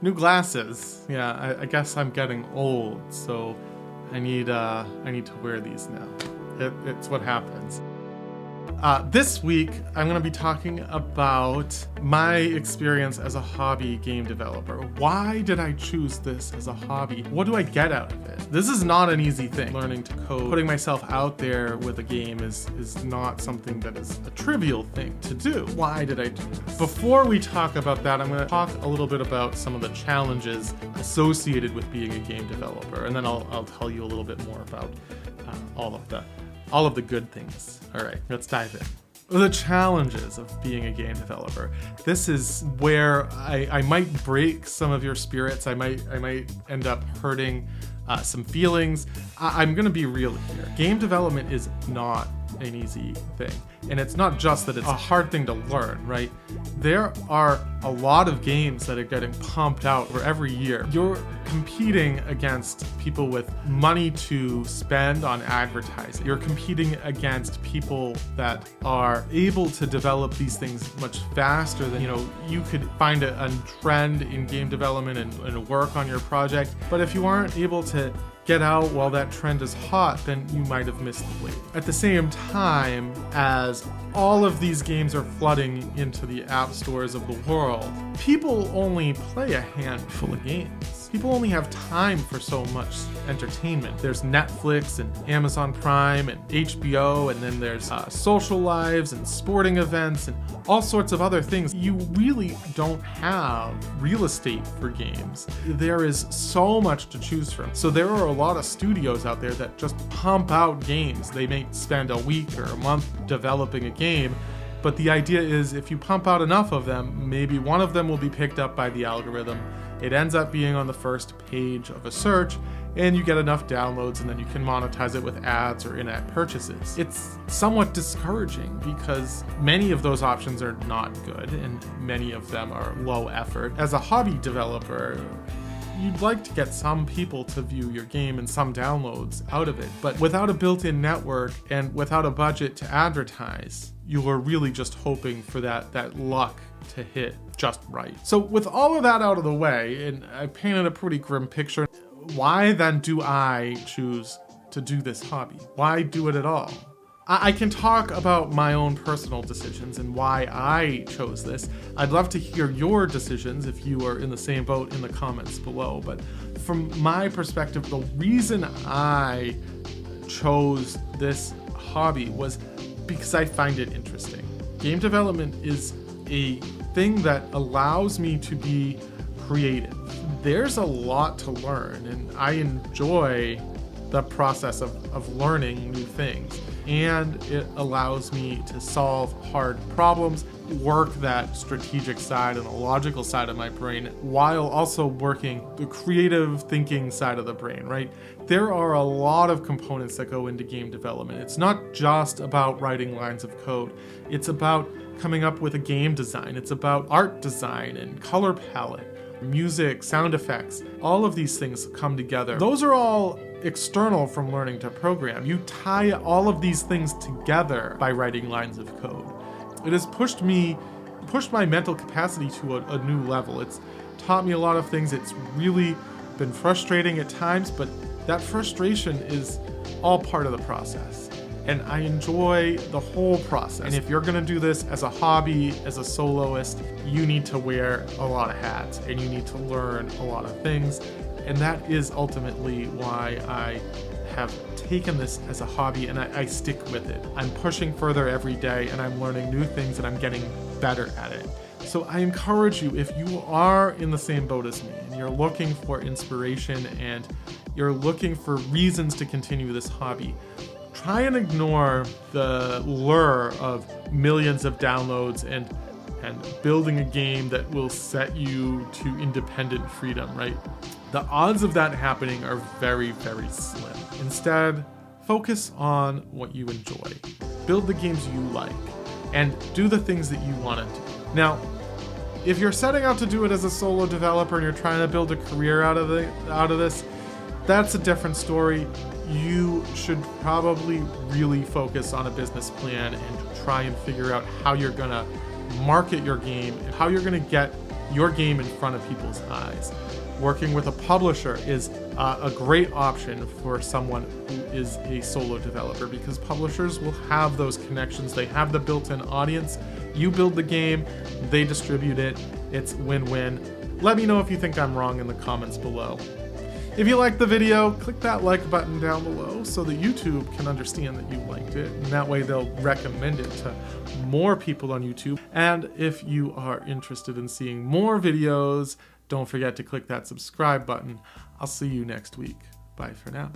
New glasses. Yeah, I guess I'm getting old, so I need to wear these now. It's what happens. This week, I'm going to be talking about my experience as a hobby game developer. Why did I choose this as a hobby? What do I get out of it? This is not an easy thing. Learning to code, putting myself out there with a game is not something that is a trivial thing to do. Why did I do this? Before we talk about that, I'm going to talk a little bit about some of the challenges associated with being a game developer, and then I'll tell you a little bit more about all of the good things. All right, let's dive in. The challenges of being a game developer. This is where I might break some of your spirits. I might end up hurting some feelings. I'm gonna be real here. Game development is not an easy thing. And it's not just that it's a hard thing to learn, right? There are a lot of games that are getting pumped out for every year. You're competing against people with money to spend on advertising. You're competing against people that are able to develop these things much faster than, you could find a trend in game development and work on your project. But if you aren't able to get out while that trend is hot, then you might have missed the wave. At the same time, as all of these games are flooding into the app stores of the world, people only play a handful of games. People only have time for so much entertainment. There's Netflix and Amazon Prime and HBO, and then there's social lives and sporting events and all sorts of other things. You really don't have real estate for games. There is so much to choose from. So there are a lot of studios out there that just pump out games. They may spend a week or a month developing a game, but the idea is if you pump out enough of them, maybe one of them will be picked up by the algorithm. It ends up being on the first page of a search, and you get enough downloads, and then you can monetize it with ads or in-app purchases. It's somewhat discouraging because many of those options are not good, and many of them are low effort. As a hobby developer, you'd like to get some people to view your game and some downloads out of it, but without a built-in network and without a budget to advertise, you are really just hoping for that luck to hit just right. So with all of that out of the way, and I painted a pretty grim picture, why then do I choose to do this hobby? Why do it at all? I can talk about my own personal decisions and why I chose this. I'd love to hear your decisions if you are in the same boat in the comments below. But from my perspective, the reason I chose this hobby was because I find it interesting. Game development is a thing that allows me to be creative. There's a lot to learn, and I enjoy the process of learning new things. And it allows me to solve hard problems, work that strategic side and the logical side of my brain, while also working the creative thinking side of the brain, right? There are a lot of components that go into game development. It's not just about writing lines of code. It's about coming up with a game design. It's about art design and color palette, music, sound effects. All of these things come together. Those are all external from learning to program. You tie all of these things together by writing lines of code. It has pushed my mental capacity to a new level. It's taught me a lot of things. It's really been frustrating at times, but that frustration is all part of the process. And I enjoy the whole process. And if you're gonna do this as a hobby, as a soloist, you need to wear a lot of hats and you need to learn a lot of things. And that is ultimately why I have taken this as a hobby, and I stick with it. I'm pushing further every day, and I'm learning new things, and I'm getting better at it. So I encourage you, if you are in the same boat as me, and you're looking for inspiration, and you're looking for reasons to continue this hobby, try and ignore the lure of millions of downloads and building a game that will set you to independent freedom, right? The odds of that happening are very, very slim. Instead, focus on what you enjoy. Build the games you like, and do the things that you want to do. Now, if you're setting out to do it as a solo developer and you're trying to build a career out of this, that's a different story. You should probably really focus on a business plan and try and figure out how you're gonna market your game, how you're gonna get your game in front of people's eyes. Working with a publisher is a great option for someone who is a solo developer, because publishers will have those connections. They have the built-in audience. You build the game, they distribute it. It's win-win. Let me know if you think I'm wrong in the comments below. If you liked the video, click that like button down below so that YouTube can understand that you liked it, and that way they'll recommend it to more people on YouTube. And if you are interested in seeing more videos, don't forget to click that subscribe button. I'll see you next week. Bye for now.